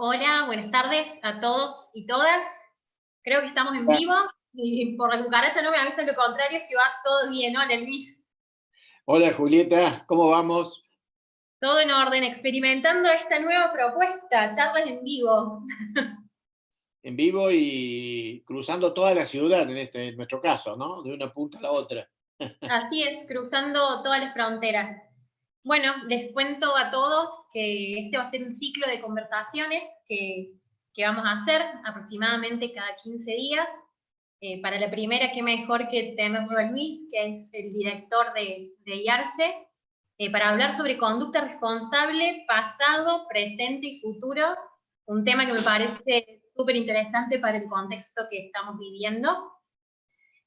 Hola, buenas tardes a todos y todas. Creo que estamos en Ah, vivo y por la cucaracha no me avisan lo contrario, es que va todo bien, ¿no? Luis, Hola Julieta, ¿cómo vamos? todo en orden, experimentando esta nueva propuesta, charlas en vivo. En vivo y cruzando toda la ciudad en nuestro caso, ¿no? De una punta a la otra. Así es, cruzando todas las fronteras. Bueno, les cuento a todos que este va a ser un ciclo de conversaciones que vamos a hacer aproximadamente cada 15 días. Para la primera, qué mejor que tenerlo a Luis, que es el director de IARCE, para hablar sobre conducta responsable, pasado, presente y futuro, un tema que me parece súper interesante para el contexto que estamos viviendo.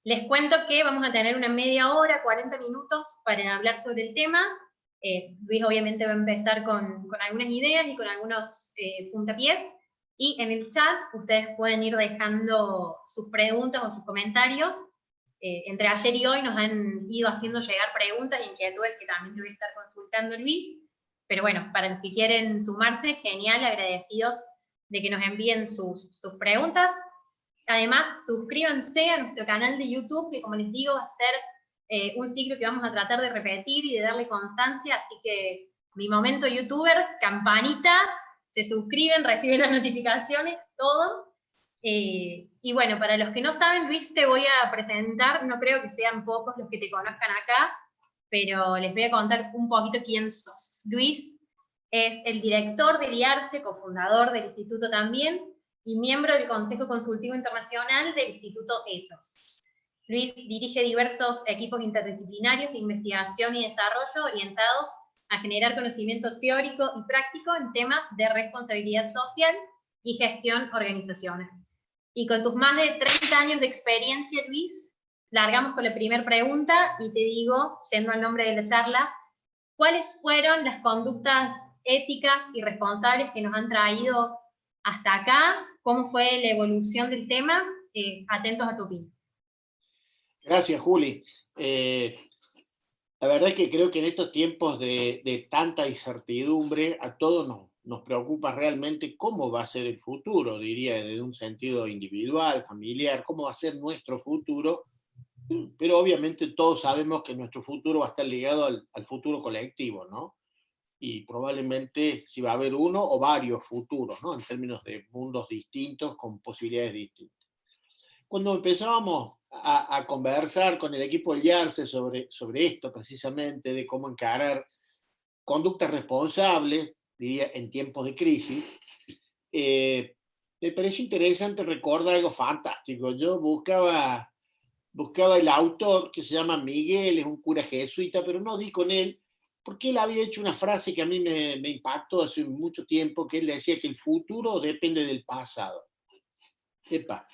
Les cuento que vamos a tener una media hora, 40 minutos para hablar sobre el tema. Luis obviamente va a empezar con algunas ideas y con algunos puntapiés. Y en el chat ustedes pueden ir dejando sus preguntas o sus comentarios. Entre ayer y hoy nos han ido haciendo llegar preguntas e inquietudes que también te voy a estar consultando, Luis. Pero bueno, para los que quieren sumarse, genial, agradecidos de que nos envíen sus preguntas. Además, suscríbanse a nuestro canal de YouTube, que como les digo, va a ser un ciclo que vamos a tratar de repetir y de darle constancia, así que mi momento youtuber, campanita, se suscriben, reciben las notificaciones, todo. Y bueno, para los que no saben, Luis, te voy a presentar, no creo que sean pocos los que te conozcan acá, pero les voy a contar un poquito quién sos. Luis es el director del IARCE, cofundador del instituto también, y miembro del Consejo Consultivo Internacional del Instituto ETHOS. Luis dirige diversos equipos interdisciplinarios de investigación y desarrollo orientados a generar conocimiento teórico y práctico en temas de responsabilidad social y gestión organizacional. Y con tus más de 30 años de experiencia, Luis, largamos con la primera pregunta y te digo, yendo al nombre de la charla, ¿cuáles fueron las conductas éticas y responsables que nos han traído hasta acá? ¿Cómo fue la evolución del tema? Atentos a tu opinión. Gracias, Juli. La verdad es que creo que en estos tiempos de tanta incertidumbre, a todos nos preocupa realmente cómo va a ser el futuro, diría, desde un sentido individual, familiar, cómo va a ser nuestro futuro, pero obviamente todos sabemos que nuestro futuro va a estar ligado al futuro colectivo, ¿no? Y probablemente si va a haber uno o varios futuros, ¿no? En términos de mundos distintos con posibilidades distintas. Cuando empezábamos a conversar con el equipo del YARCE sobre esto precisamente, de cómo encarar conducta responsable, diría, en tiempos de crisis, me pareció interesante recordar algo fantástico. Yo buscaba el autor, que se llama Miguel, es un cura jesuita, pero no di con él, porque él había hecho una frase que a mí me impactó hace mucho tiempo, que él decía que el futuro depende del pasado. Epa,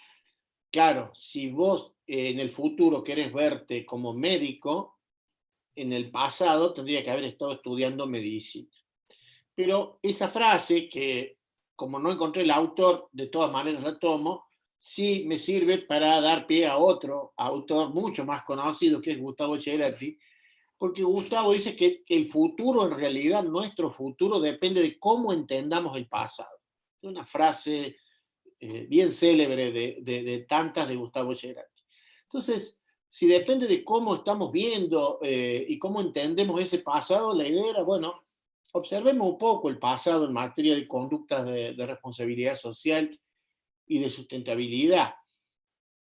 claro, si vos en el futuro querés verte como médico, en el pasado tendría que haber estado estudiando medicina. Pero esa frase, que como no encontré el autor, de todas maneras la tomo, sí me sirve para dar pie a otro autor mucho más conocido, que es Gustavo Cerati, porque Gustavo dice que el futuro, en realidad, nuestro futuro depende de cómo entendamos el pasado. Es una frase bien célebre de tantas de Gustavo Cerati. Entonces, si depende de cómo estamos viendo y cómo entendemos ese pasado, la idea era, bueno, observemos un poco el pasado en materia de conductas de responsabilidad social y de sustentabilidad.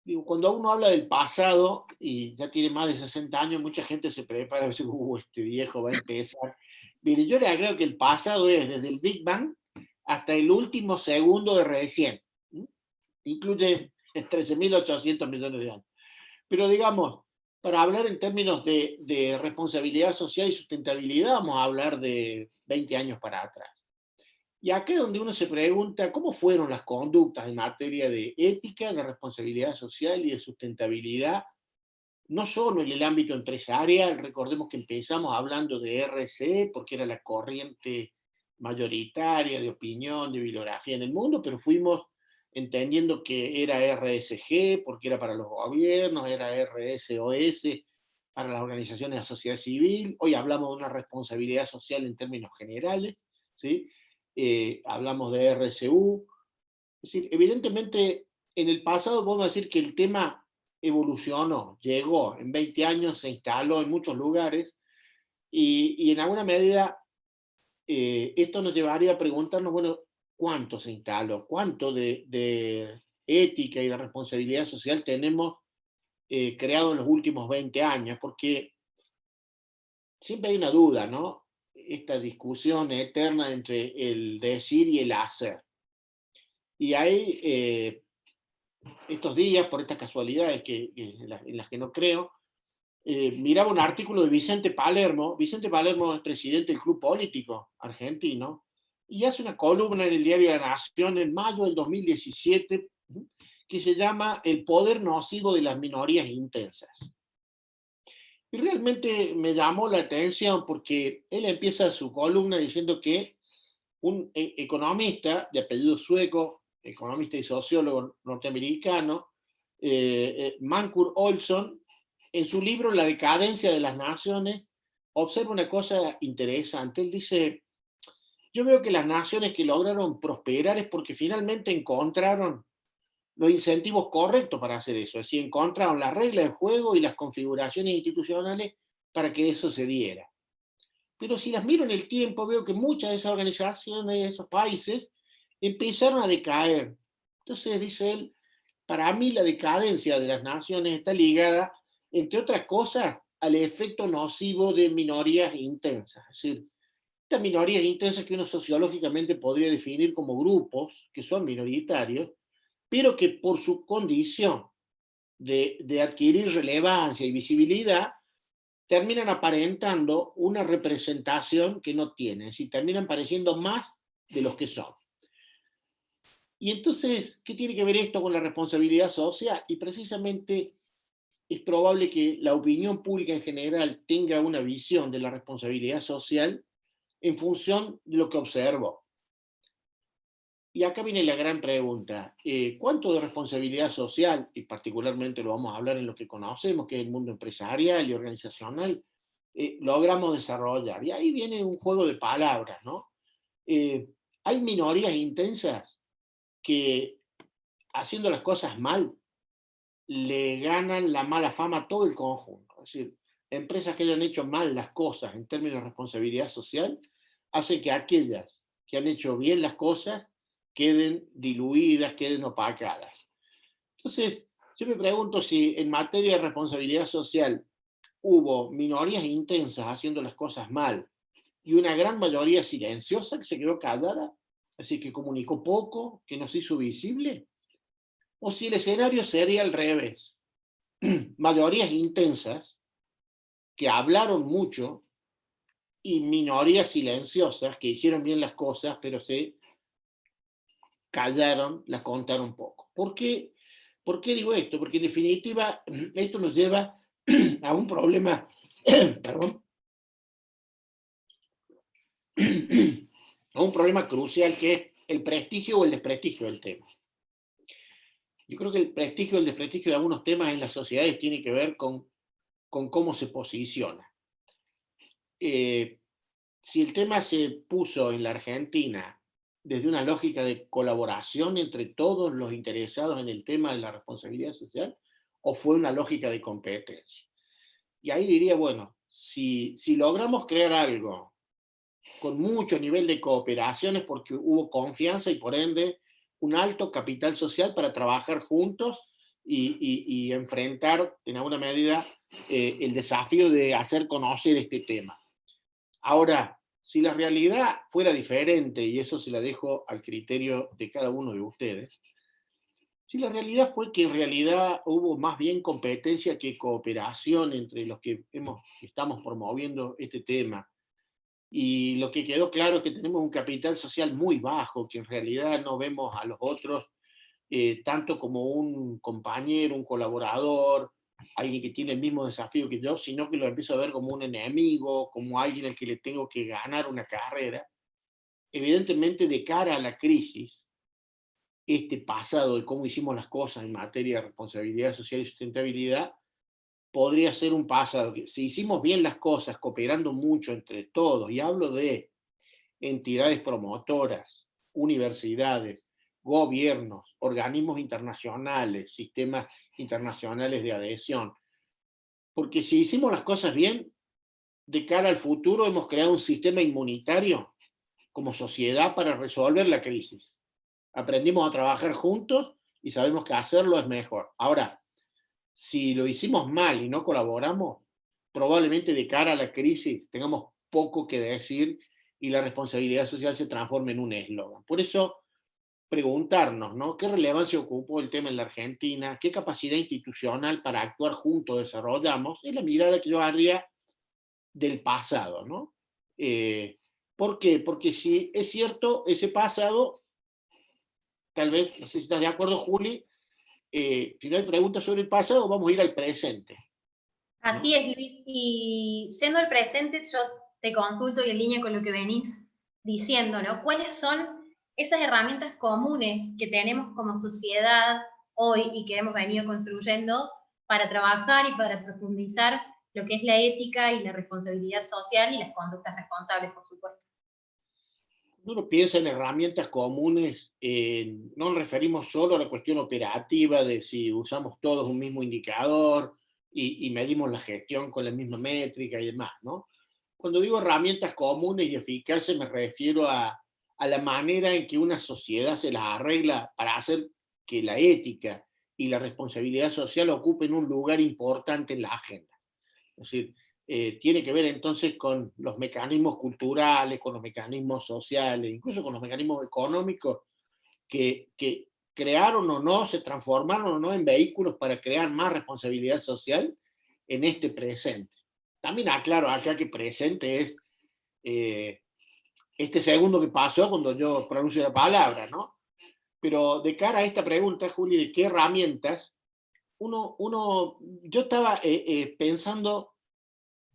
Digo, cuando uno habla del pasado y ya tiene más de 60 años, mucha gente se prepara y dice, este viejo va a empezar. Mire, yo le agrego que el pasado es desde el Big Bang hasta el último segundo de recién. Incluye 13.800 millones de años. Pero digamos, para hablar en términos de responsabilidad social y sustentabilidad, vamos a hablar de 20 años para atrás. Y acá es donde uno se pregunta cómo fueron las conductas en materia de ética, de responsabilidad social y de sustentabilidad, no solo en el ámbito empresarial. Recordemos que empezamos hablando de RSE porque era la corriente mayoritaria de opinión, de bibliografía en el mundo, pero fuimos entendiendo que era RSG porque era para los gobiernos, era RSOS para las organizaciones de la sociedad civil. Hoy hablamos de una responsabilidad social en términos generales, ¿sí? hablamos de RSU. Es decir, evidentemente en el pasado podemos decir que el tema evolucionó, llegó, en 20 años se instaló en muchos lugares y en alguna medida esto nos llevaría a preguntarnos, bueno, ¿cuánto se instaló? ¿Cuánto de ética y de responsabilidad social tenemos creado en los últimos 20 años? Porque siempre hay una duda, ¿no? Esta discusión eterna entre el decir y el hacer. Y hay estos días, por estas casualidades en las que no creo, miraba un artículo de Vicente Palermo. Vicente Palermo es presidente del Club Político argentino y hace una columna en el diario La Nación en mayo del 2017 que se llama El poder nocivo de las minorías intensas. Y realmente me llamó la atención porque él empieza su columna diciendo que un economista de apellido sueco, economista y sociólogo norteamericano, Mancur Olson, en su libro La decadencia de las naciones, observa una cosa interesante. Él dice, yo veo que las naciones que lograron prosperar es porque finalmente encontraron los incentivos correctos para hacer eso, es decir, encontraron las reglas de juego y las configuraciones institucionales para que eso se diera. Pero si las miro en el tiempo, veo que muchas de esas organizaciones, de esos países, empezaron a decaer. Entonces, dice él, para mí la decadencia de las naciones está ligada, entre otras cosas, al efecto nocivo de minorías intensas. Es decir, estas minorías intensas que uno sociológicamente podría definir como grupos que son minoritarios, pero que por su condición de adquirir relevancia y visibilidad, terminan aparentando una representación que no tienen, es decir, terminan pareciendo más de los que son. Y entonces, ¿qué tiene que ver esto con la responsabilidad social? Y precisamente es probable que la opinión pública en general tenga una visión de la responsabilidad social en función de lo que observó. Y acá viene la gran pregunta, ¿cuánto de responsabilidad social, y particularmente lo vamos a hablar en lo que conocemos, que es el mundo empresarial y organizacional, logramos desarrollar? Y ahí viene un juego de palabras, ¿no? Hay minorías intensas que, haciendo las cosas mal, le ganan la mala fama a todo el conjunto. Es decir, empresas que hayan hecho mal las cosas en términos de responsabilidad social, hacen que aquellas que han hecho bien las cosas queden diluidas, queden opacadas. Entonces, yo me pregunto si en materia de responsabilidad social hubo minorías intensas haciendo las cosas mal y una gran mayoría silenciosa que se quedó callada, así que comunicó poco, que no se hizo visible, o si el escenario sería al revés. Mayorías intensas que hablaron mucho y minorías silenciosas que hicieron bien las cosas, pero se callaron, las contaron poco. ¿Por qué digo esto? Porque en definitiva esto nos lleva a un problema, perdón, a un problema crucial que es el prestigio o el desprestigio del tema. Yo creo que el prestigio o el desprestigio de algunos temas en las sociedades tiene que ver con cómo se posiciona. Si el tema se puso en la Argentina desde una lógica de colaboración entre todos los interesados en el tema de la responsabilidad social, o fue una lógica de competencia. Y ahí diría, bueno, si logramos crear algo con mucho nivel de cooperación es porque hubo confianza y por ende un alto capital social para trabajar juntos y enfrentar en alguna medida el desafío de hacer conocer este tema. Ahora, si la realidad fuera diferente, y eso se la dejo al criterio de cada uno de ustedes, si la realidad fue que en realidad hubo más bien competencia que cooperación entre los que estamos promoviendo este tema, y lo que quedó claro es que tenemos un capital social muy bajo, que en realidad no vemos a los otros tanto como un compañero, un colaborador, alguien que tiene el mismo desafío que yo, sino que lo empiezo a ver como un enemigo, como alguien al que le tengo que ganar una carrera. Evidentemente, de cara a la crisis, este pasado de cómo hicimos las cosas en materia de responsabilidad social y sustentabilidad, podría ser un pasado que si hicimos bien las cosas, cooperando mucho entre todos, y hablo de entidades promotoras, universidades, gobiernos, organismos internacionales, sistemas internacionales de adhesión. Porque si hicimos las cosas bien, de cara al futuro hemos creado un sistema inmunitario como sociedad para resolver la crisis. Aprendimos a trabajar juntos y sabemos que hacerlo es mejor. Ahora, si lo hicimos mal y no colaboramos, probablemente de cara a la crisis tengamos poco que decir y la responsabilidad social se transforme en un eslogan. Por eso, preguntarnos, ¿no? ¿Qué relevancia ocupó el tema en la Argentina? ¿Qué capacidad institucional para actuar juntos desarrollamos? Es la mirada que yo haría del pasado, ¿no? ¿Por qué? Porque si es cierto, ese pasado, tal vez, no sé si estás de acuerdo, Juli, si no hay preguntas sobre el pasado, vamos a ir al presente, ¿no? Así es, Luis. Y yendo al presente, yo te consulto y en línea con lo que venís diciendo, ¿no? ¿Cuáles son esas herramientas comunes que tenemos como sociedad hoy y que hemos venido construyendo para trabajar y para profundizar lo que es la ética y la responsabilidad social y las conductas responsables, por supuesto? Uno piensa en herramientas comunes, no nos referimos solo a la cuestión operativa de si usamos todos un mismo indicador y medimos la gestión con la misma métrica y demás, ¿no? Cuando digo herramientas comunes y eficaces me refiero a la manera en que una sociedad se las arregla para hacer que la ética y la responsabilidad social ocupen un lugar importante en la agenda. Es decir, tiene que ver entonces con los mecanismos culturales, con los mecanismos sociales, incluso con los mecanismos económicos que crearon o no, se transformaron o no en vehículos para crear más responsabilidad social en este presente. También aclaro acá que presente es eh, este segundo que pasó cuando yo pronuncio la palabra, ¿no? Pero de cara a esta pregunta, Juli, de qué herramientas, yo estaba pensando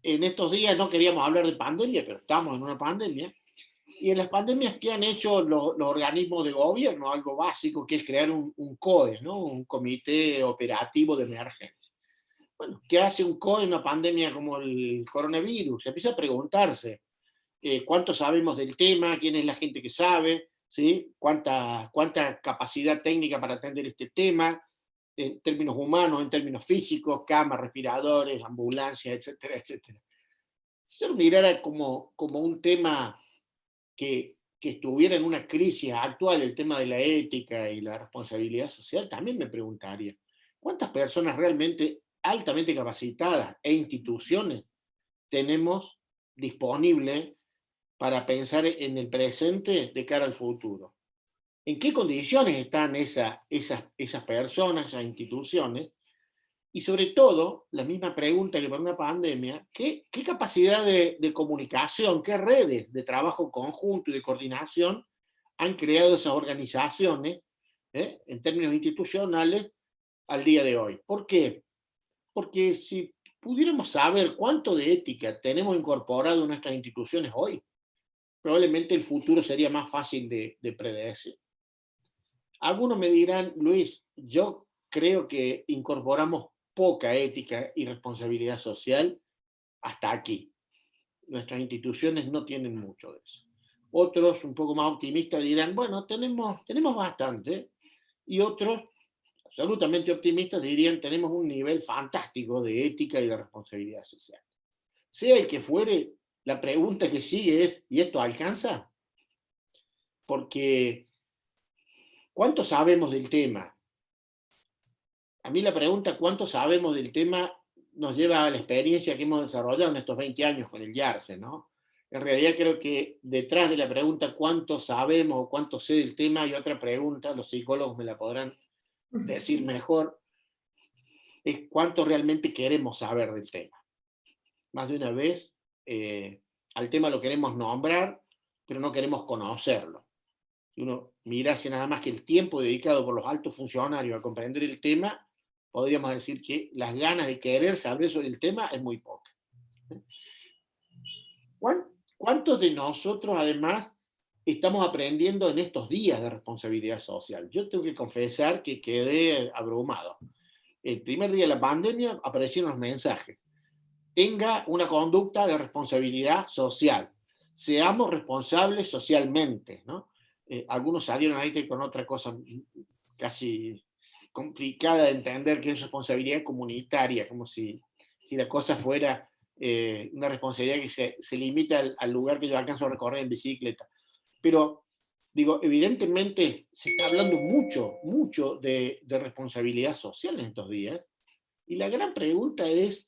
en estos días, no queríamos hablar de pandemia, pero estamos en una pandemia, y en las pandemias que han hecho los organismos de gobierno, algo básico, que es crear un COE, ¿no? Un comité operativo de emergencia. Bueno, ¿qué hace un COE en una pandemia como el coronavirus? Se empieza a preguntarse cuánto sabemos del tema, quién es la gente que sabe, ¿sí? ¿Cuánta capacidad técnica para atender este tema, en términos humanos, en términos físicos, camas, respiradores, ambulancias, etcétera, etcétera. Si yo lo mirara como un tema que estuviera en una crisis actual, el tema de la ética y la responsabilidad social, también me preguntaría, ¿cuántas personas realmente altamente capacitadas e instituciones tenemos disponibles para pensar en el presente de cara al futuro? ¿En qué condiciones están esas personas, esas instituciones? Y sobre todo, la misma pregunta que para una pandemia, ¿qué capacidad de comunicación, qué redes de trabajo conjunto y de coordinación han creado esas organizaciones en términos institucionales al día de hoy? ¿Por qué? Porque si pudiéramos saber cuánto de ética tenemos incorporado en nuestras instituciones hoy, probablemente el futuro sería más fácil de predecir. Algunos me dirán, Luis, yo creo que incorporamos poca ética y responsabilidad social hasta aquí. Nuestras instituciones no tienen mucho de eso. Otros, un poco más optimistas, dirán, bueno, tenemos bastante. Y otros, absolutamente optimistas, dirían, tenemos un nivel fantástico de ética y de responsabilidad social. Sea el que fuere, la pregunta que sigue es, ¿y esto alcanza? Porque, ¿cuánto sabemos del tema? A mí la pregunta, ¿cuánto sabemos del tema? Nos lleva a la experiencia que hemos desarrollado en estos 20 años con el YARCE, ¿no? En realidad creo que detrás de la pregunta cuánto sabemos o cuánto sé del tema hay otra pregunta, los psicólogos me la podrán decir mejor, es cuánto realmente queremos saber del tema. Más de una vez, al tema lo queremos nombrar, pero no queremos conocerlo. Si uno mirase nada más que el tiempo dedicado por los altos funcionarios a comprender el tema, podríamos decir que las ganas de querer saber sobre el tema es muy poca. ¿Cuántos de nosotros, además, estamos aprendiendo en estos días de responsabilidad social? Yo tengo que confesar que quedé abrumado. El primer día de la pandemia aparecieron los mensajes. Tenga una conducta de responsabilidad social. seamos responsables socialmente, ¿no? Algunos salieron ahí con otra cosa casi complicada de entender, que es responsabilidad comunitaria, como si la cosa fuera una responsabilidad que se limita al lugar que yo alcanzo a recorrer en bicicleta. Pero, digo, evidentemente se está hablando mucho de responsabilidad social en estos días, y la gran pregunta es,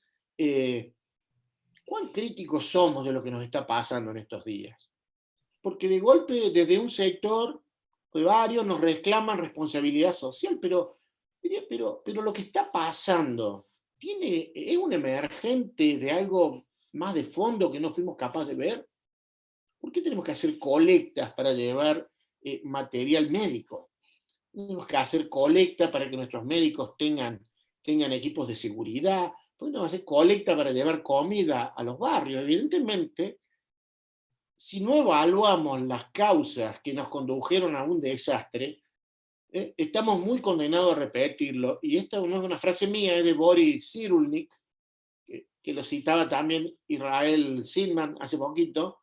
¿cuán críticos somos de lo que nos está pasando en estos días? Porque de golpe, desde un sector, varios nos reclaman responsabilidad social, pero lo que está pasando es un emergente de algo más de fondo que no fuimos capaces de ver. ¿Por qué tenemos que hacer colectas para llevar material médico? Tenemos que hacer colecta para que nuestros médicos tengan equipos de seguridad. ¿Por qué tenemos que hacer colecta para llevar comida a los barrios? Evidentemente, si no evaluamos las causas que nos condujeron a un desastre, estamos muy condenados a repetirlo. Y esta no es una frase mía, es de Boris Cyrulnik, que lo citaba también Israel Silman hace poquito.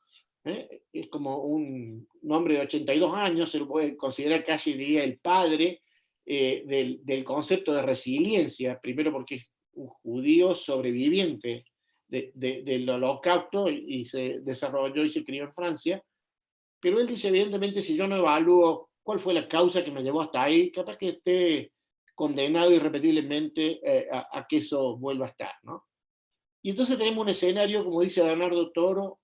Es como un hombre de 82 años, se lo puede considerar casi, diría, el padre del concepto de resiliencia, primero porque es un judío sobreviviente del holocausto y se desarrolló y se crió en Francia, pero él dice, evidentemente, si yo no evalúo cuál fue la causa que me llevó hasta ahí, capaz que esté condenado irrepetiblemente a que eso vuelva a estar, ¿no? Y entonces tenemos un escenario, como dice Bernardo Toro,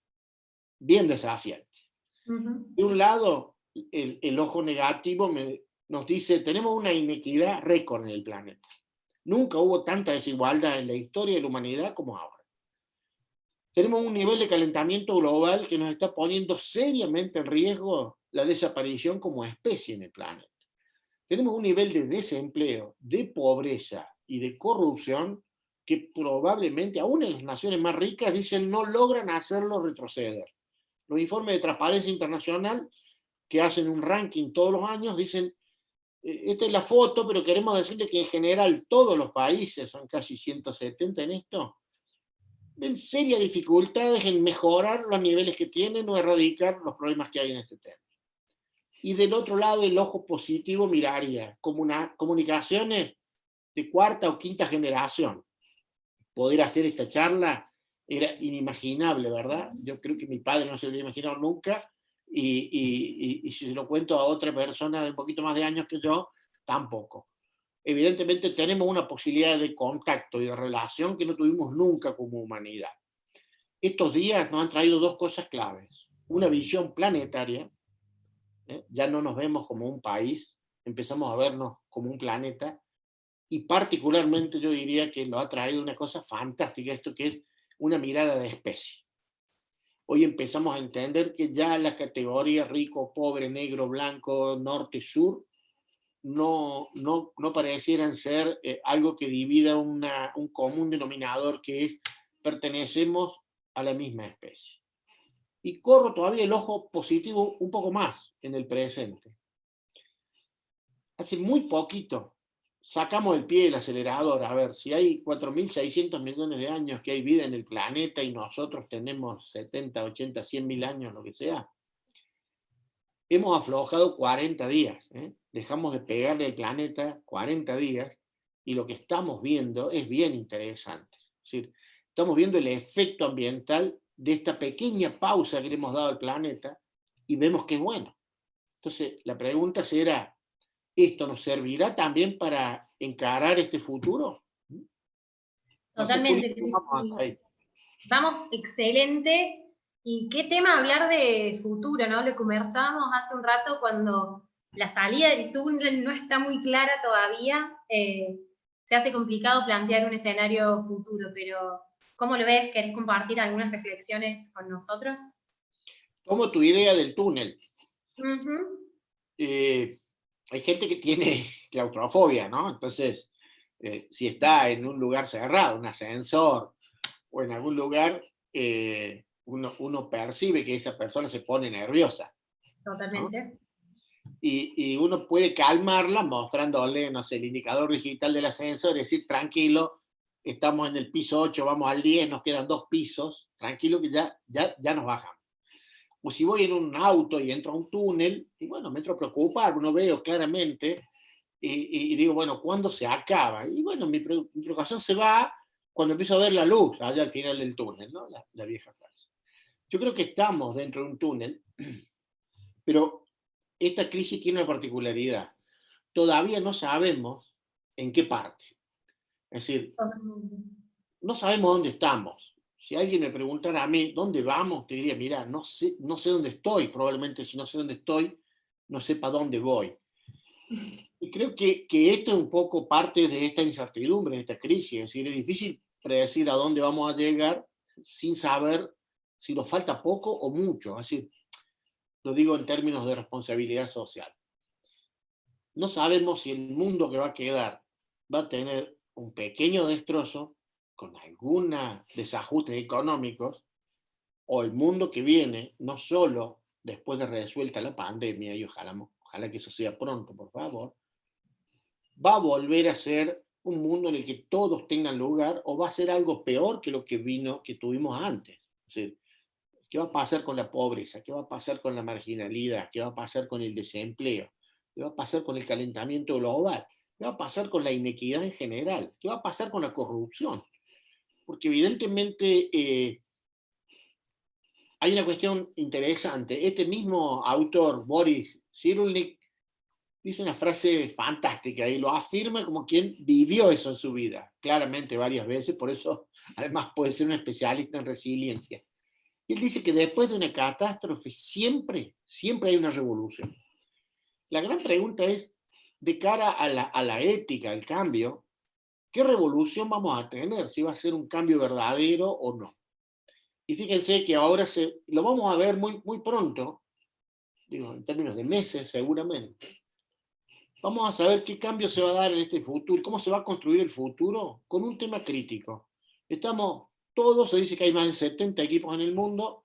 bien desafiante. De un lado, el ojo negativo nos dice, tenemos una inequidad récord en el planeta. Nunca hubo tanta desigualdad en la historia de la humanidad como ahora. Tenemos un nivel de calentamiento global que nos está poniendo seriamente en riesgo la desaparición como especie en el planeta. Tenemos un nivel de desempleo, de pobreza y de corrupción que probablemente, aún en las naciones más ricas, dicen no logran hacerlo retroceder. Los informes de Transparencia Internacional, que hacen un ranking todos los años, dicen, esta es la foto, pero queremos decirle que en general todos los países, son casi 170 en esto, ven serias dificultades en mejorar los niveles que tienen o erradicar los problemas que hay en este tema. Y del otro lado, el ojo positivo miraría comunicaciones de cuarta o quinta generación. Poder hacer esta charla era inimaginable, ¿verdad? Yo creo que mi padre no se lo había imaginado nunca, y si se lo cuento a otra persona de un poquito más de años que yo, tampoco. Evidentemente tenemos una posibilidad de contacto y de relación que no tuvimos nunca como humanidad. Estos días nos han traído dos cosas claves. Una visión planetaria, ya no nos vemos como un país, empezamos a vernos como un planeta, y particularmente yo diría que nos ha traído una cosa fantástica, esto que es una mirada de especie. Hoy empezamos a entender que ya la categoría rico, pobre, negro, blanco, norte, sur, no parecieran ser algo que divida un común denominador, que es pertenecemos a la misma especie. Y corro todavía el ojo positivo un poco más en el presente. Hace muy poquito sacamos el pie del acelerador. A ver, si hay 4.600 millones de años que hay vida en el planeta y nosotros tenemos 70, 80, 100.000 años, lo que sea, hemos aflojado 40 días. Dejamos de pegarle al planeta 40 días, y lo que estamos viendo es bien interesante. Es decir, estamos viendo el efecto ambiental de esta pequeña pausa que le hemos dado al planeta, y vemos que es bueno. Entonces, la pregunta será, ¿esto nos servirá también para encarar este futuro? Totalmente. Vamos, excelente. ¿Y qué tema hablar de futuro, no? Lo conversábamos hace un rato, cuando la salida del túnel no está muy clara todavía, se hace complicado plantear un escenario futuro, pero ¿cómo lo ves? ¿Querés compartir algunas reflexiones con nosotros? Tomo tu idea del túnel. Uh-huh. Hay gente que tiene claustrofobia, ¿no? Entonces, si está en un lugar cerrado, un ascensor, o en algún lugar, uno percibe que esa persona se pone nerviosa. Totalmente. ¿No? Y uno puede calmarla mostrándole, no sé, el indicador digital del ascensor, y decir, tranquilo, estamos en el piso 8, vamos al 10, nos quedan 2 pisos, tranquilo que ya nos bajamos. o si voy en un auto y entro a un túnel, y bueno, me entro a preocupar, no veo claramente, y digo, bueno, ¿cuándo se acaba? Y bueno, mi preocupación se va cuando empiezo a ver la luz allá al final del túnel, ¿no? La vieja frase. Yo creo que estamos dentro de un túnel, pero esta crisis tiene una particularidad. Todavía no sabemos en qué parte. Es decir, no sabemos dónde estamos. Si alguien me preguntara a mí dónde vamos, te diría, mira, no sé dónde estoy. Probablemente si no sé dónde estoy, no sé para dónde voy. Y creo que esto es un poco parte de esta incertidumbre, de esta crisis. Es decir, es difícil predecir a dónde vamos a llegar sin saber si nos falta poco o mucho. Es decir, lo digo en términos de responsabilidad social. No sabemos si el mundo que va a quedar va a tener un pequeño destrozo con algunos desajustes económicos, o el mundo que viene, no solo después de resuelta la pandemia, y ojalá que eso sea pronto, por favor, va a volver a ser un mundo en el que todos tengan lugar, o va a ser algo peor que lo que tuvimos antes. O sea, ¿qué va a pasar con la pobreza? ¿Qué va a pasar con la marginalidad? ¿Qué va a pasar con el desempleo? ¿Qué va a pasar con el calentamiento global? ¿Qué va a pasar con la inequidad en general? ¿Qué va a pasar con la corrupción? Porque evidentemente hay una cuestión interesante. Este mismo autor, Boris Cyrulnik, dice una frase fantástica y lo afirma como quien vivió eso en su vida, claramente varias veces, por eso además puede ser un especialista en resiliencia. Y él dice que después de una catástrofe siempre hay una revolución. La gran pregunta es, de cara a la ética, al cambio, ¿qué revolución vamos a tener? Si va a ser un cambio verdadero o no. Y fíjense que ahora lo vamos a ver muy pronto, digo, en términos de meses seguramente. Vamos a saber qué cambio se va a dar en este futuro, cómo se va a construir el futuro con un tema crítico. Se dice que hay más de 70 equipos en el mundo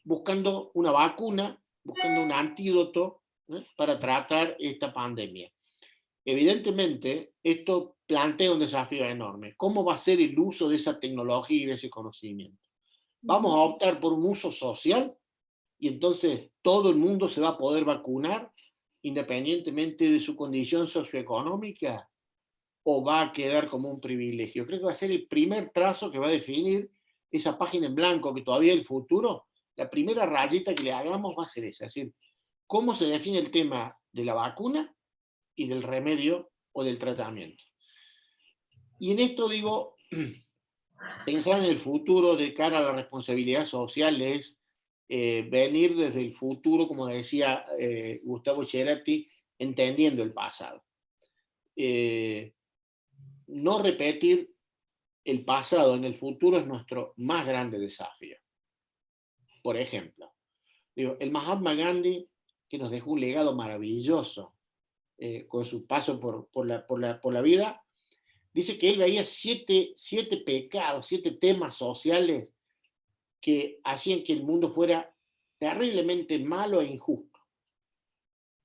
buscando una vacuna, buscando un antídoto, para tratar esta pandemia. Evidentemente, esto plantea un desafío enorme. ¿Cómo va a ser el uso de esa tecnología y de ese conocimiento? ¿Vamos a optar por un uso social y entonces todo el mundo se va a poder vacunar independientemente de su condición socioeconómica, o va a quedar como un privilegio? Creo que va a ser el primer trazo que va a definir esa página en blanco que todavía es el futuro. La primera rayita que le hagamos va a ser esa, es decir, cómo se define el tema de la vacuna y del remedio o del tratamiento. Y en esto digo, pensar en el futuro de cara a la responsabilidad social es venir desde el futuro, como decía Gustavo Cerati, entendiendo el pasado. No repetir el pasado en el futuro es nuestro más grande desafío. Por ejemplo, el Mahatma Gandhi, que nos dejó un legado maravilloso con su paso por la vida, dice que él veía siete pecados, 7 temas sociales que hacían que el mundo fuera terriblemente malo e injusto.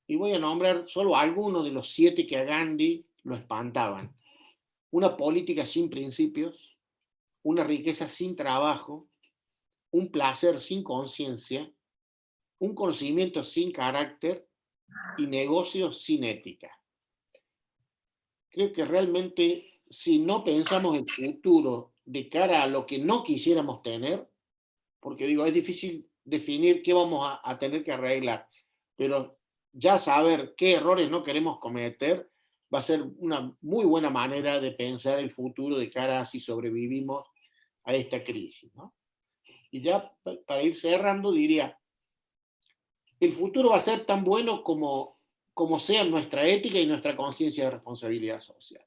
Y voy a nombrar solo algunos de los 7 que a Gandhi lo espantaban. Una política sin principios, una riqueza sin trabajo, un placer sin conciencia, un conocimiento sin carácter y negocios sin ética. Creo que realmente, si no pensamos el futuro de cara a lo que no quisiéramos tener, porque digo, es difícil definir qué vamos a tener que arreglar, pero ya saber qué errores no queremos cometer va a ser una muy buena manera de pensar el futuro de cara a si sobrevivimos a esta crisis, ¿no? Y ya para ir cerrando, diría, el futuro va a ser tan bueno como sea nuestra ética y nuestra conciencia de responsabilidad social.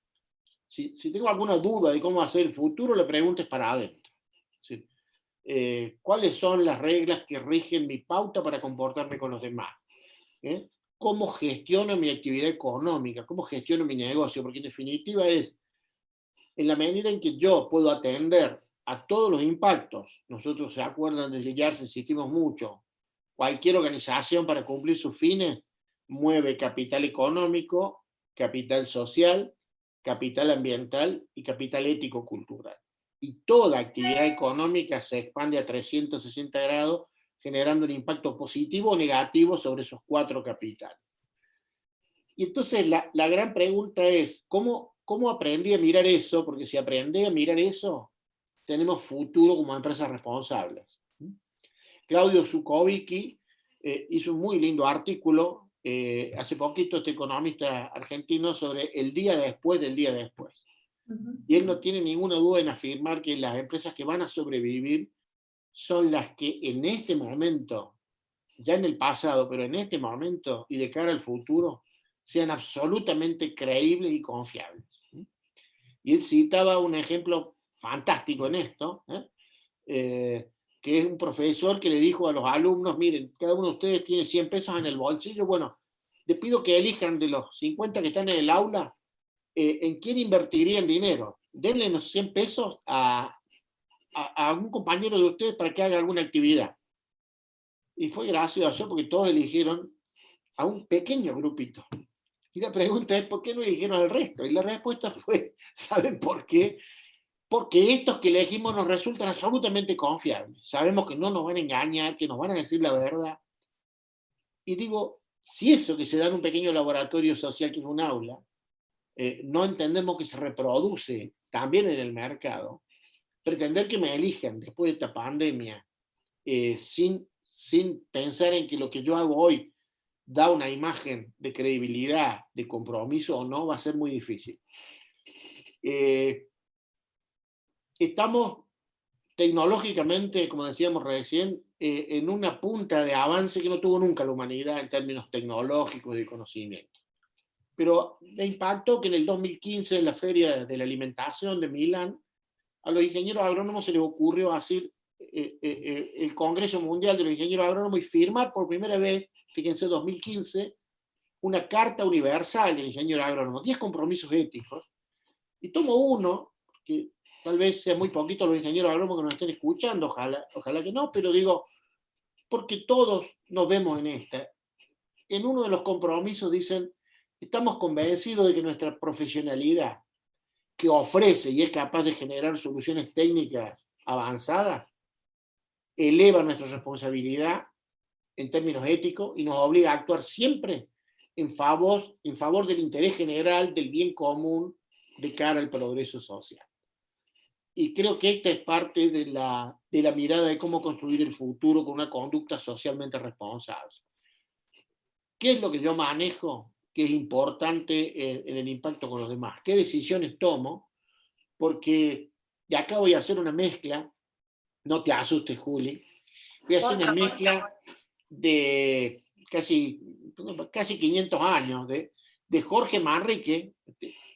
Si tengo alguna duda de cómo va a ser el futuro, le preguntes para adentro. ¿Sí? ¿Cuáles son las reglas que rigen mi pauta para comportarme con los demás? ¿Cómo gestiono mi actividad económica? ¿Cómo gestiono mi negocio? Porque en definitiva es, en la medida en que yo puedo atender a todos los impactos, nosotros se acuerdan desde YARS, insistimos mucho, cualquier organización para cumplir sus fines mueve capital económico, capital social, capital ambiental y capital ético-cultural. Y toda actividad económica se expande a 360 grados, generando un impacto positivo o negativo sobre esos 4 capitales. Y entonces la gran pregunta es, ¿cómo aprendí a mirar eso? Porque si aprendí a mirar eso, tenemos futuro como empresas responsables. Claudio Zukovicki hizo un muy lindo artículo hace poquito, este economista argentino, sobre el día después del día después. Y él no tiene ninguna duda en afirmar que las empresas que van a sobrevivir son las que en este momento, ya en el pasado, pero en este momento y de cara al futuro, sean absolutamente creíbles y confiables. Y él citaba un ejemplo fantástico en esto, que es un profesor que le dijo a los alumnos, miren, cada uno de ustedes tiene 100 pesos en el bolsillo, bueno, les pido que elijan de los 50 que están en el aula, en quién invertirían dinero. Denle los 100 pesos a un compañero de ustedes para que haga alguna actividad. Y fue gracioso porque todos eligieron a un pequeño grupito. Y la pregunta es, ¿por qué no eligieron al resto? Y la respuesta fue, ¿saben por qué? Porque estos que elegimos nos resultan absolutamente confiables. Sabemos que no nos van a engañar, que nos van a decir la verdad. Y digo, si eso que se da en un pequeño laboratorio social que es un aula, no entendemos que se reproduce también en el mercado, pretender que me elijan después de esta pandemia, sin pensar en que lo que yo hago hoy da una imagen de credibilidad, de compromiso o no, va a ser muy difícil. Estamos tecnológicamente, como decíamos recién, en una punta de avance que no tuvo nunca la humanidad en términos tecnológicos y de conocimiento. Pero me impactó que en el 2015, en la Feria de la Alimentación de Milán, a los ingenieros agrónomos se les ocurrió hacer el Congreso Mundial de los Ingenieros Agrónomos y firmar por primera vez, fíjense, 2015, una Carta Universal del Ingeniero Agrónomo, 10 compromisos éticos. Y tomo uno, que tal vez sea muy poquito los ingenieros agrónomos que nos estén escuchando, ojalá que no, pero digo, porque todos nos vemos en esta. En uno de los compromisos dicen, estamos convencidos de que nuestra profesionalidad, que ofrece y es capaz de generar soluciones técnicas avanzadas, eleva nuestra responsabilidad en términos éticos y nos obliga a actuar siempre en favor del interés general, del bien común, de cara al progreso social. Y creo que esta es parte de la mirada de cómo construir el futuro con una conducta socialmente responsable. ¿Qué es lo que yo manejo que es importante en el impacto con los demás? ¿Qué decisiones tomo? Porque de acá voy a hacer una mezcla, no te asustes, Juli, voy a hacer una mezcla de casi 500 años de Jorge Manrique,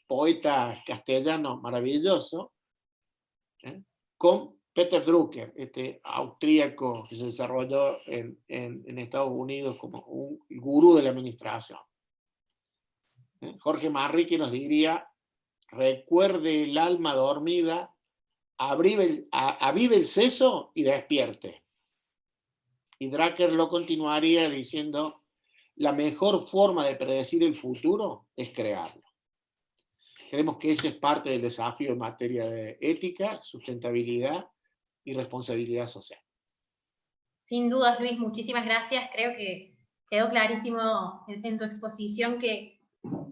poeta castellano maravilloso, con Peter Drucker, este austríaco que se desarrolló en Estados Unidos como un gurú de la administración. Jorge Manrique nos diría, recuerde el alma dormida, avive el seso y despierte. Y Drucker lo continuaría diciendo, la mejor forma de predecir el futuro es crearlo. Creemos que ese es parte del desafío en materia de ética, sustentabilidad y responsabilidad social. Sin dudas, Luis, muchísimas gracias. Creo que quedó clarísimo en tu exposición que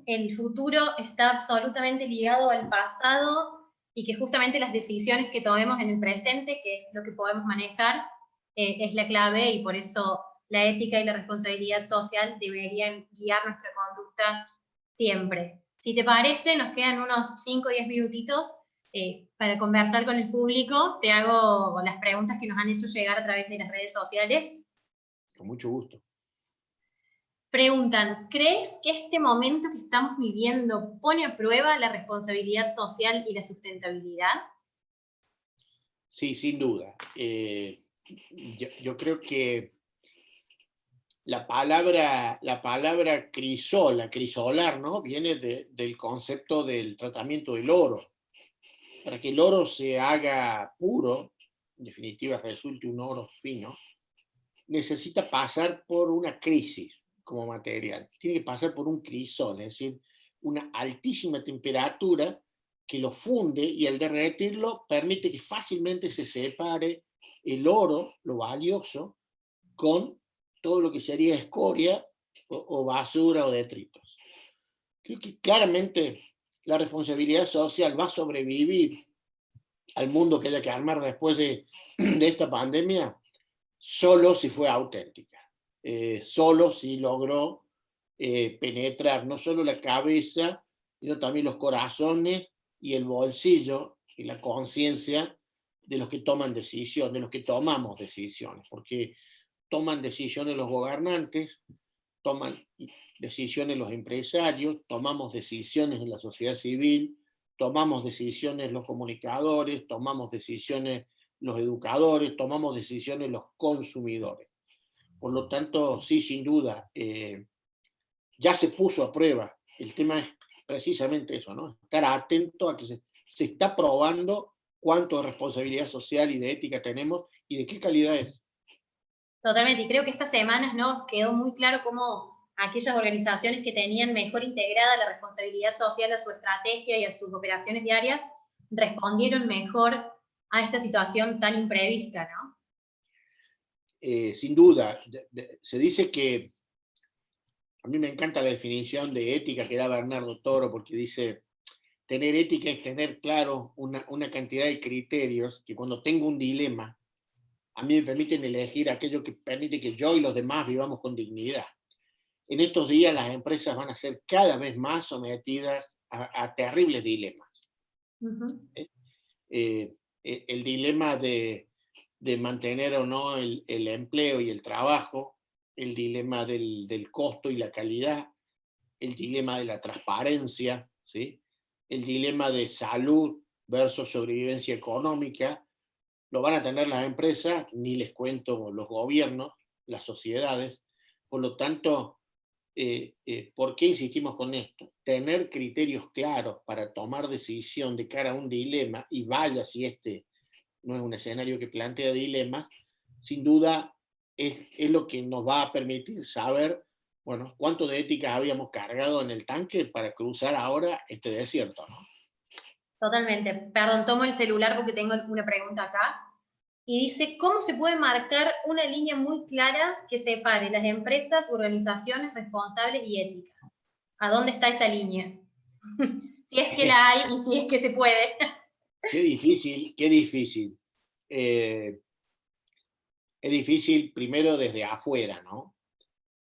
el futuro está absolutamente ligado al pasado y que justamente las decisiones que tomemos en el presente, que es lo que podemos manejar, es la clave, y por eso la ética y la responsabilidad social deberían guiar nuestra conducta siempre. Si te parece, nos quedan unos 5 o 10 minutitos para conversar con el público. Te hago las preguntas que nos han hecho llegar a través de las redes sociales. Con mucho gusto. Preguntan, ¿crees que este momento que estamos viviendo pone a prueba la responsabilidad social y la sustentabilidad? Sí, sin duda. Yo creo que la palabra crisolar, ¿no? Viene del concepto del tratamiento del oro. Para que el oro se haga puro, en definitiva resulte un oro fino, necesita pasar por una crisis como material. Tiene que pasar por un crisol, es decir, una altísima temperatura que lo funde y al derretirlo permite que fácilmente se separe el oro, lo valioso, con todo lo que sería escoria o basura o detritos. Creo que claramente la responsabilidad social va a sobrevivir al mundo que haya que armar después de esta pandemia solo si fue auténtica, solo si logró penetrar no solo la cabeza, sino también los corazones y el bolsillo y la conciencia de los que toman decisiones, de los que tomamos decisiones, porque toman decisiones los gobernantes, toman decisiones los empresarios, tomamos decisiones en la sociedad civil, tomamos decisiones los comunicadores, tomamos decisiones los educadores, tomamos decisiones los consumidores. Por lo tanto, sí, sin duda, ya se puso a prueba. El tema es precisamente eso, ¿no? Estar atento a que se está probando cuánto de responsabilidad social y de ética tenemos y de qué calidad es. Totalmente, y creo que estas semanas nos quedó muy claro cómo aquellas organizaciones que tenían mejor integrada la responsabilidad social a su estrategia y a sus operaciones diarias respondieron mejor a esta situación tan imprevista, ¿no? Sin duda, se dice que, a mí me encanta la definición de ética que da Bernardo Toro, porque dice, tener ética es tener claro una cantidad de criterios que cuando tengo un dilema, a mí me permiten elegir aquello que permite que yo y los demás vivamos con dignidad. En estos días las empresas van a ser cada vez más sometidas a terribles dilemas. Uh-huh. El dilema de mantener o no el empleo y el trabajo, el dilema del costo y la calidad, el dilema de la transparencia, ¿sí? El dilema de salud versus sobrevivencia económica, lo van a tener las empresas, ni les cuento los gobiernos, las sociedades. Por lo tanto, ¿por qué insistimos con esto? Tener criterios claros para tomar decisión de cara a un dilema, y vaya si este no es un escenario que plantea dilemas, sin duda es lo que nos va a permitir saber, bueno, cuánto de ética habíamos cargado en el tanque para cruzar ahora este desierto, ¿no? Totalmente. Perdón, tomo el celular porque tengo una pregunta acá. Y dice, ¿cómo se puede marcar una línea muy clara que separe las empresas, organizaciones responsables y éticas? ¿A dónde está esa línea? Si es que la hay y si es que se puede. Qué difícil, qué difícil. Es difícil primero desde afuera, ¿no?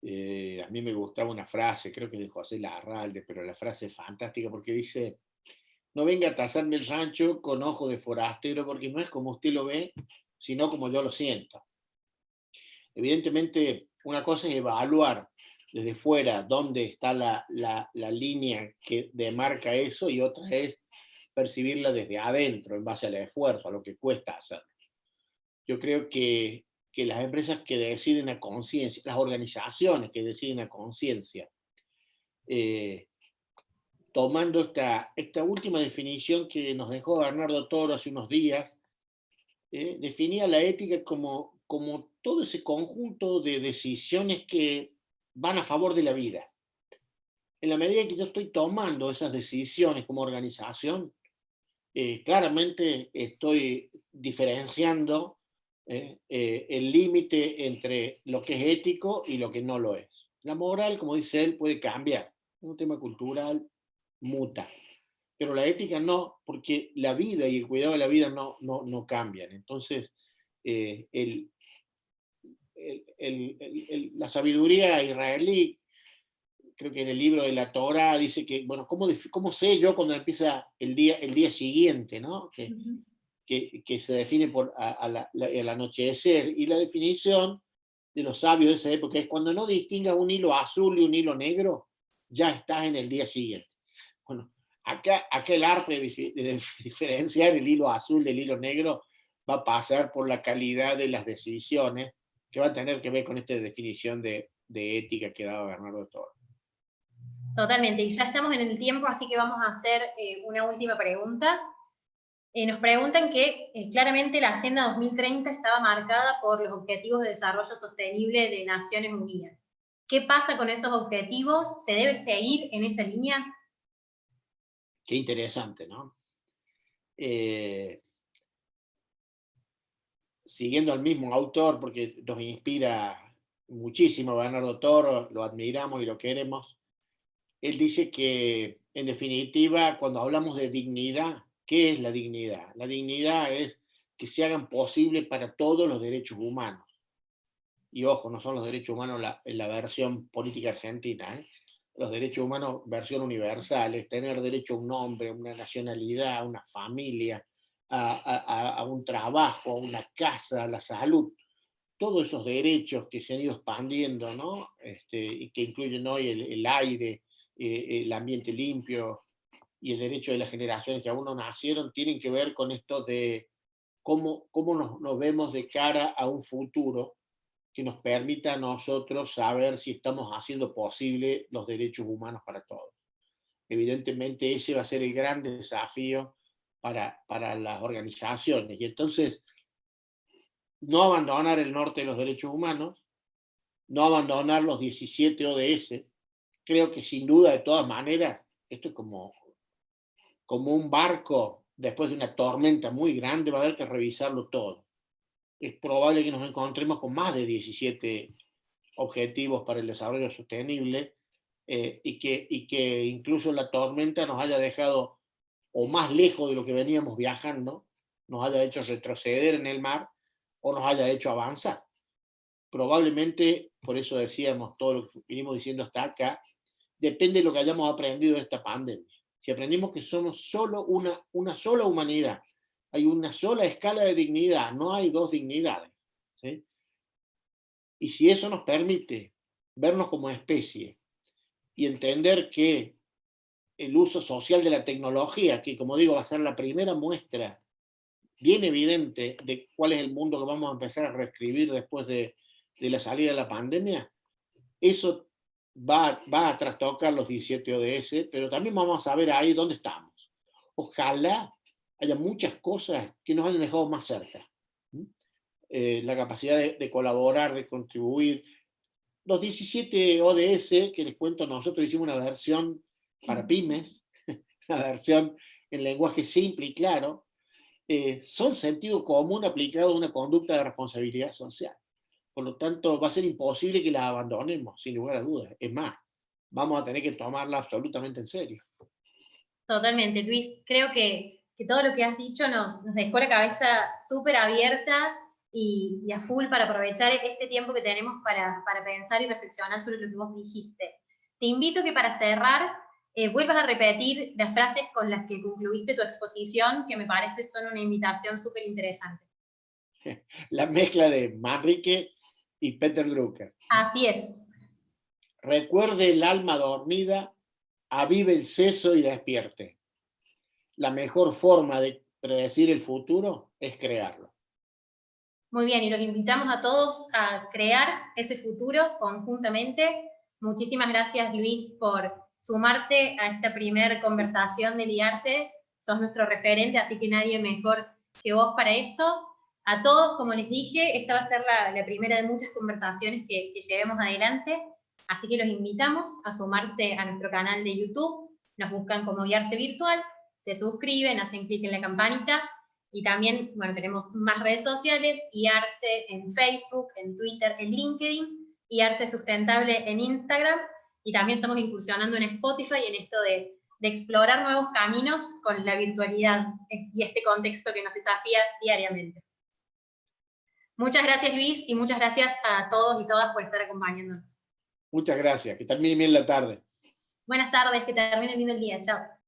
A mí me gustaba una frase, creo que de José Larralde, pero la frase es fantástica porque dice, no venga a tasarme el rancho con ojo de forastero porque no es como usted lo ve, sino como yo lo siento. Evidentemente, una cosa es evaluar desde fuera dónde está la línea que demarca eso y otra es percibirla desde adentro, en base al esfuerzo, a lo que cuesta hacerlo. Yo creo que las empresas que deciden a conciencia, las organizaciones que deciden a conciencia, tomando esta última definición que nos dejó Bernardo Toro hace unos días, definía la ética como todo ese conjunto de decisiones que van a favor de la vida. En la medida que yo estoy tomando esas decisiones como organización, claramente estoy diferenciando el límite entre lo que es ético y lo que no lo es. La moral, como dice él, puede cambiar. Es un tema cultural, muta. Pero la ética no, porque la vida y el cuidado de la vida no cambian. Entonces, eh, el, la sabiduría israelí, creo que en el libro de la Torah dice que, bueno, ¿cómo sé yo cuando empieza el día siguiente, ¿no? Uh-huh. Que se define por el anochecer, y la definición de los sabios de esa época es cuando no distingas un hilo azul y un hilo negro, ya estás en el día siguiente. Bueno, acá el arte de diferenciar el hilo azul del hilo negro va a pasar por la calidad de las decisiones que va a tener que ver con esta definición de ética que daba Bernardo Toro. Totalmente, y ya estamos en el tiempo, así que vamos a hacer una última pregunta. Nos preguntan que claramente la Agenda 2030 estaba marcada por los Objetivos de Desarrollo Sostenible de Naciones Unidas. ¿Qué pasa con esos objetivos? ¿Se debe seguir en esa línea? Qué interesante, ¿no? siguiendo al mismo autor, porque nos inspira muchísimo Bernardo Toro, lo admiramos y lo queremos, él dice que, en definitiva, cuando hablamos de dignidad, ¿qué es la dignidad? La dignidad es que se hagan posible para todos los derechos humanos. Y ojo, no son los derechos humanos en la versión política argentina, ¿eh? Los derechos humanos versión universal, es tener derecho a un nombre, a una nacionalidad, a una familia, a un trabajo, a una casa, a la salud. Todos esos derechos que se han ido expandiendo, ¿no? Y que incluyen hoy el aire, el ambiente limpio y el derecho de las generaciones que aún no nacieron, tienen que ver con esto de cómo nos vemos de cara a un futuro que nos permita a nosotros saber si estamos haciendo posible los derechos humanos para todos. Evidentemente ese va a ser el gran desafío para las organizaciones. Y entonces, no abandonar el norte de los derechos humanos, no abandonar los 17 ODS. Creo que sin duda, de todas maneras, esto es como un barco después de una tormenta muy grande, va a haber que revisarlo todo. Es probable que nos encontremos con más de 17 objetivos para el desarrollo sostenible, y que incluso la tormenta nos haya dejado o más lejos de lo que veníamos viajando, nos haya hecho retroceder en el mar o nos haya hecho avanzar. Probablemente, por eso decíamos todo lo que vinimos diciendo hasta acá, depende de lo que hayamos aprendido de esta pandemia. Si aprendimos que somos solo una sola humanidad, hay una sola escala de dignidad, no hay dos dignidades, ¿sí? Y si eso nos permite vernos como especie y entender que el uso social de la tecnología, que como digo va a ser la primera muestra bien evidente de cuál es el mundo que vamos a empezar a reescribir después de la salida de la pandemia, eso va a trastocar los 17 ODS, pero también vamos a saber ahí dónde estamos. Ojalá haya muchas cosas que nos hayan dejado más cerca. La capacidad de colaborar, de contribuir. Los 17 ODS, que les cuento, nosotros hicimos una versión para pymes, una versión en lenguaje simple y claro, son sentido común aplicado a una conducta de responsabilidad social. Por lo tanto, va a ser imposible que las abandonemos, sin lugar a dudas. Es más, vamos a tener que tomarla absolutamente en serio. Totalmente, Luis. Creo que todo lo que has dicho nos dejó la cabeza súper abierta y a full para aprovechar este tiempo que tenemos para pensar y reflexionar sobre lo que vos dijiste. Te invito que para cerrar vuelvas a repetir las frases con las que concluiste tu exposición, que me parece son una invitación súper interesante. La mezcla de Manrique y Peter Drucker. Así es. Recuerde el alma dormida, avive el seso y despierte. La mejor forma de predecir el futuro es crearlo. Muy bien, y los invitamos a todos a crear ese futuro conjuntamente. Muchísimas gracias, Luis, por sumarte a esta primera conversación de Liarse. Sos nuestro referente, así que nadie mejor que vos para eso. A todos, como les dije, esta va a ser la primera de muchas conversaciones que llevemos adelante, así que los invitamos a sumarse a nuestro canal de YouTube. Nos buscan como Guiarse Virtual, se suscriben, hacen clic en la campanita. Y también, bueno, tenemos más redes sociales, IARSE en Facebook, en Twitter, en LinkedIn, IARSE Sustentable en Instagram, y también estamos incursionando en Spotify en esto de explorar nuevos caminos con la virtualidad y este contexto que nos desafía diariamente. Muchas gracias, Luis, y muchas gracias a todos y todas por estar acompañándonos. Muchas gracias, que termine bien la tarde. Buenas tardes, que termine bien el día, chao.